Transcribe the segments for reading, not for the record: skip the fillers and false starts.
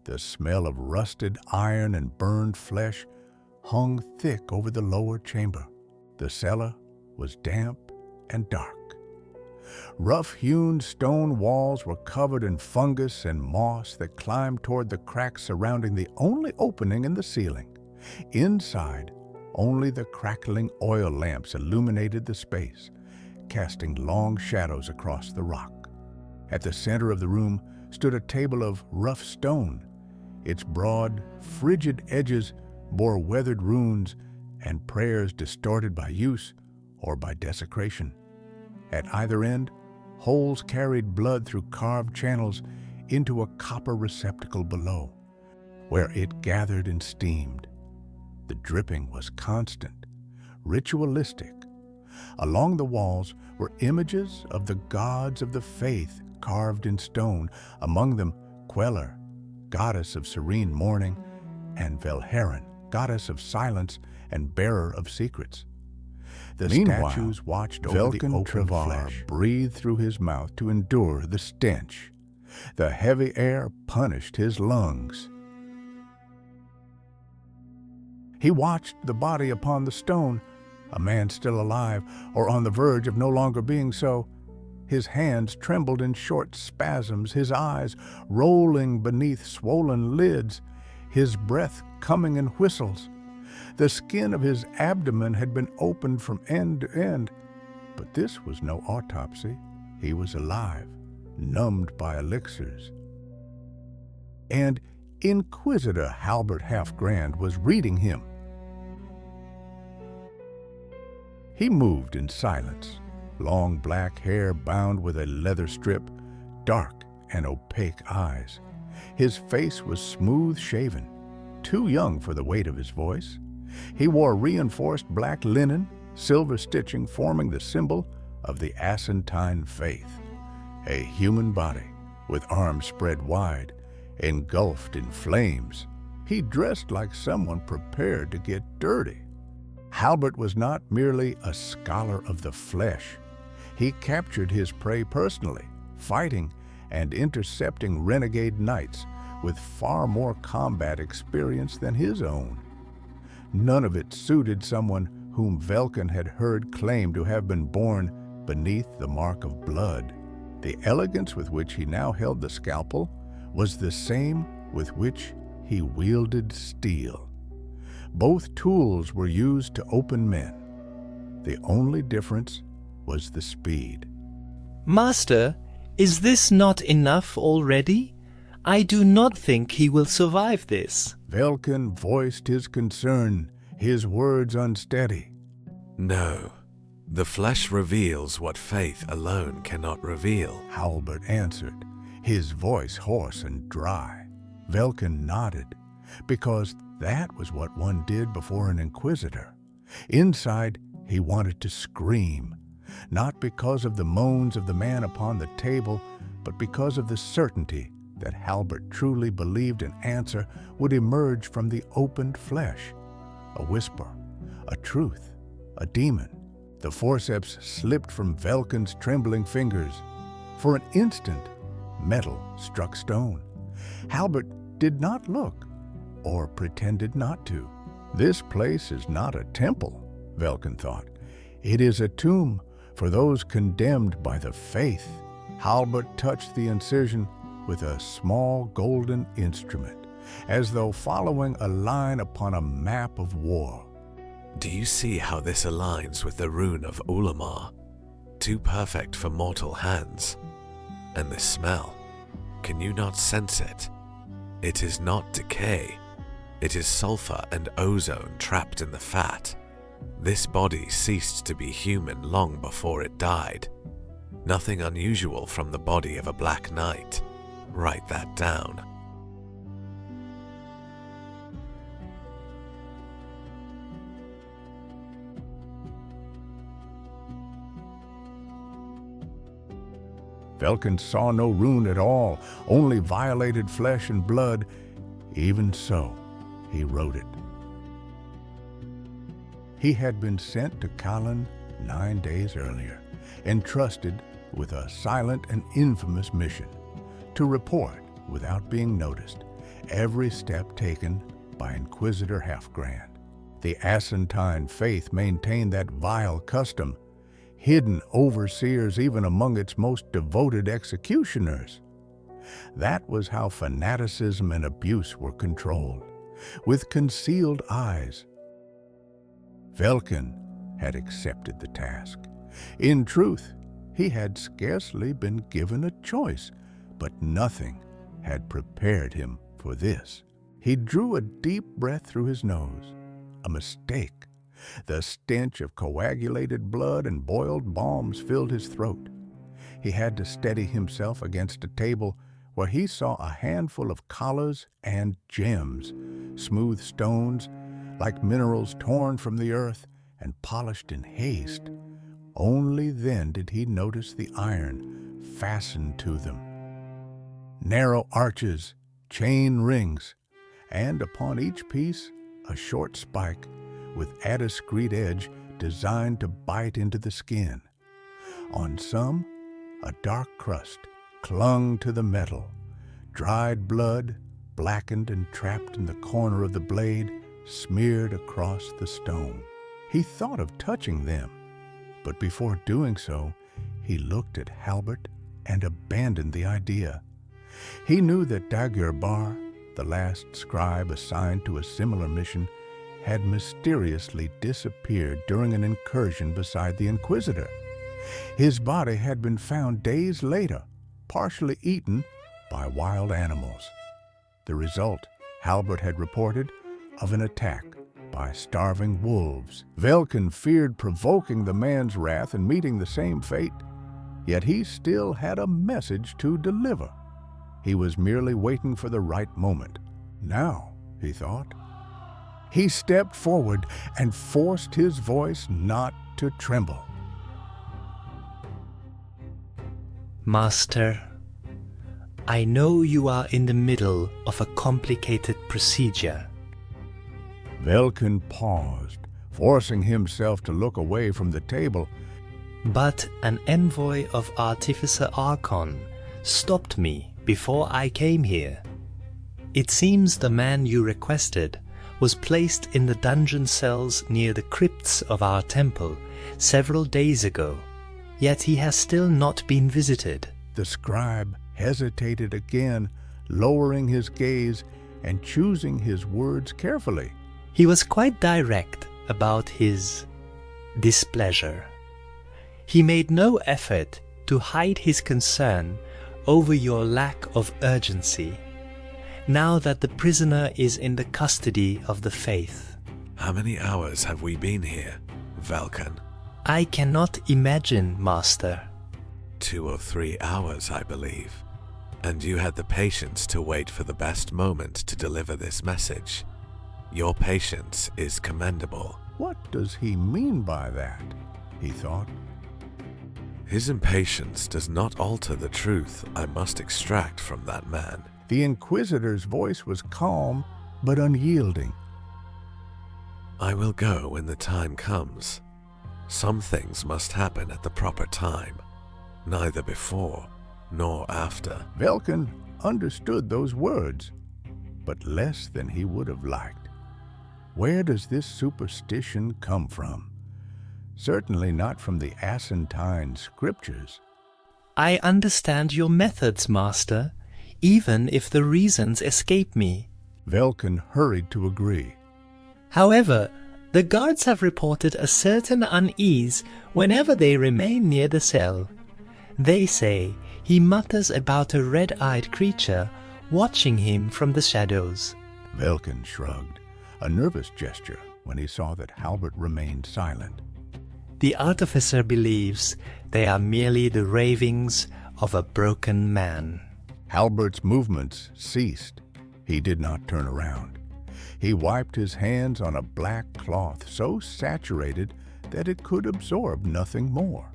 The smell of rusted iron and burned flesh hung thick over the lower chamber. The cellar was damp and dark. Rough-hewn stone walls were covered in fungus and moss that climbed toward the cracks surrounding the only opening in the ceiling. Inside, only the crackling oil lamps illuminated the space, casting long shadows across the rock. At the center of the room stood a table of rough stone. Its broad, frigid edges bore weathered runes and prayers distorted by use or by desecration. At either end, holes carried blood through carved channels into a copper receptacle below, where it gathered and steamed. The dripping was constant, ritualistic. Along the walls were images of the gods of the faith carved in stone, among them Queller, goddess of serene mourning, and Velherin, goddess of silence and bearer of secrets. The statues watched over the open flesh, breathed through his mouth to endure the stench. The heavy air punished his lungs. He watched the body upon the stone, a man still alive or on the verge of no longer being so. His hands trembled in short spasms, his eyes rolling beneath swollen lids, his breath coming in whistles. The skin of his abdomen had been opened from end to end, but this was no autopsy. He was alive, numbed by elixirs. And Inquisitor Halbert Halfgrand was reading him. He moved in silence, long black hair bound with a leather strip, dark and opaque eyes. His face was smooth-shaven, too young for the weight of his voice. He wore reinforced black linen, silver stitching forming the symbol of the Ascentine faith. A human body, with arms spread wide, engulfed in flames. He dressed like someone prepared to get dirty. Halbert was not merely a scholar of the flesh. He captured his prey personally, fighting and intercepting renegade knights with far more combat experience than his own. None of it suited someone whom Velkin had heard claim to have been born beneath the mark of blood. The elegance with which he now held the scalpel was the same with which he wielded steel. Both tools were used to open men. The only difference was the speed. Master, is this not enough already? I do not think he will survive this. Velkin voiced his concern, his words unsteady. No, the flesh reveals what faith alone cannot reveal, Halbert answered, his voice hoarse and dry. Velkin nodded, because that was what one did before an inquisitor. Inside, he wanted to scream, not because of the moans of the man upon the table, but because of the certainty that Halbert truly believed an answer would emerge from the opened flesh. A whisper, a truth, a demon. The forceps slipped from Velkin's trembling fingers. For an instant, metal struck stone. Halbert did not look, or pretended not to. This place is not a temple, Velkin thought. It is a tomb for those condemned by the faith. Halbert touched the incision with a small golden instrument, as though following a line upon a map of war. Do you see how this aligns with the rune of Ulamar? Too perfect for mortal hands. And the smell, can you not sense it? It is not decay. It is sulfur and ozone trapped in the fat. This body ceased to be human long before it died. Nothing unusual from the body of a Black Knight. Write that down. Velkin saw no rune at all, only violated flesh and blood. Even so, he wrote it. He had been sent to Callan 9 days earlier, entrusted with a silent and infamous mission, to report without being noticed, every step taken by Inquisitor Halfgrand. The Ascentine faith maintained that vile custom, hidden overseers even among its most devoted executioners. That was how fanaticism and abuse were controlled, with concealed eyes. Velkin had accepted the task. In truth, he had scarcely been given a choice, but nothing had prepared him for this. He drew a deep breath through his nose. A mistake. The stench of coagulated blood and boiled bombs filled his throat. He had to steady himself against a table where he saw a handful of collars and gems, smooth stones, like minerals torn from the earth and polished in haste. Only then did he notice the iron fastened to them. Narrow arches, chain rings, and upon each piece a short spike with a discreet edge designed to bite into the skin. On some, a dark crust clung to the metal. Dried blood, blackened and trapped in the corner of the blade, smeared across the stone. He thought of touching them, but before doing so, he looked at Halbert and abandoned the idea. He knew that Daggerbar, the last scribe assigned to a similar mission, had mysteriously disappeared during an incursion beside the Inquisitor. His body had been found days later, partially eaten by wild animals. The result, Halbert had reported, of an attack by starving wolves. Velkin feared provoking the man's wrath and meeting the same fate, yet he still had a message to deliver. He was merely waiting for the right moment. Now, he thought. He stepped forward and forced his voice not to tremble. Master, I know you are in the middle of a complicated procedure. Velkin paused, forcing himself to look away from the table. But an envoy of Artificer Archon stopped me before I came here. It seems the man you requested was placed in the dungeon cells near the crypts of our temple several days ago, yet he has still not been visited. The scribe hesitated again, lowering his gaze and choosing his words carefully. He was quite direct about his displeasure. He made no effort to hide his concern over your lack of urgency, now that the prisoner is in the custody of the faith. How many hours have we been here, Velkin? I cannot imagine, Master. 2 or 3 hours, I believe. And you had the patience to wait for the best moment to deliver this message. Your patience is commendable. What does he mean by that? He thought. His impatience does not alter the truth I must extract from that man. The Inquisitor's voice was calm but unyielding. I will go when the time comes. Some things must happen at the proper time, neither before nor after. Velkin understood those words, but less than he would have liked. Where does this superstition come from? Certainly not from the Ascentine scriptures. I understand your methods, Master, even if the reasons escape me. Velkin hurried to agree. However, the guards have reported a certain unease whenever they remain near the cell. They say he mutters about a red-eyed creature watching him from the shadows. Velkin shrugged, a nervous gesture when he saw that Halbert remained silent. The artificer believes they are merely the ravings of a broken man. Halbert's movements ceased. He did not turn around. He wiped his hands on a black cloth so saturated that it could absorb nothing more.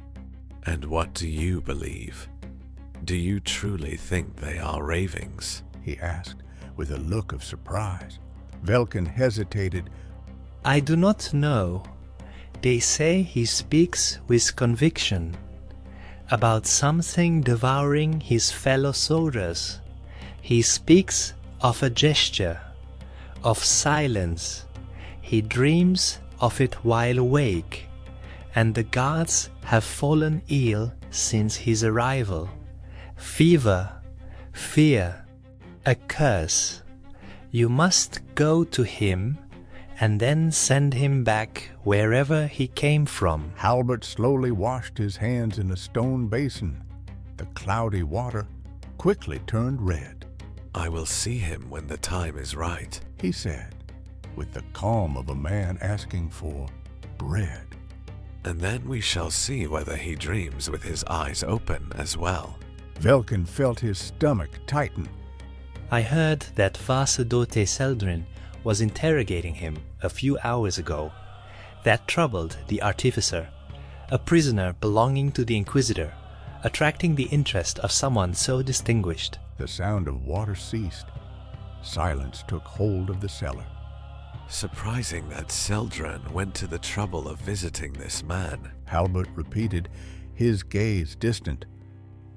And what do you believe? Do you truly think they are ravings? He asked with a look of surprise. Velkin hesitated. I do not know. They say he speaks with conviction about something devouring his fellow soldiers. He speaks of a gesture, of silence. He dreams of it while awake, and the gods have fallen ill since his arrival. Fever, fear, a curse. You must go to him and then send him back wherever he came from. Halbert slowly washed his hands in a stone basin. The cloudy water quickly turned red. I will see him when the time is right, He said, with the calm of a man asking for bread. and then we shall see whether he dreams with his eyes open as well. Velkin felt his stomach tighten. I heard that Vasadote Seldrin was interrogating him a few hours ago. That troubled the artificer, a prisoner belonging to the Inquisitor, attracting the interest of someone so distinguished. The sound of water ceased. Silence took hold of the cellar. Surprising that Seldran went to the trouble of visiting this man. Halbert repeated, his gaze distant.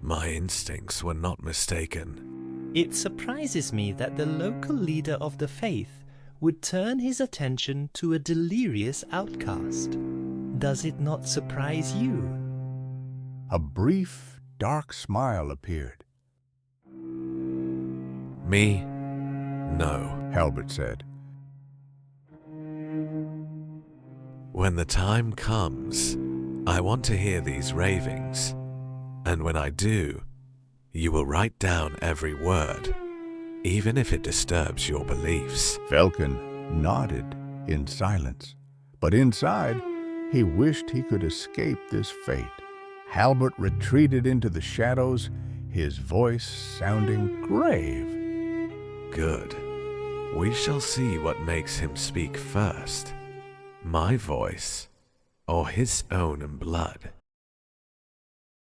My instincts were not mistaken. It surprises me that the local leader of the faith would turn his attention to a delirious outcast. Does it not surprise you? A brief, dark smile appeared. Me? No. Halbert said. When the time comes, I want to hear these ravings, and when I do, you will write down every word, even if it disturbs your beliefs. Velkin nodded in silence, but inside he wished he could escape this fate. Halbert retreated into the shadows, his voice sounding grave. Good. We shall see what makes him speak first. My voice, or his own blood.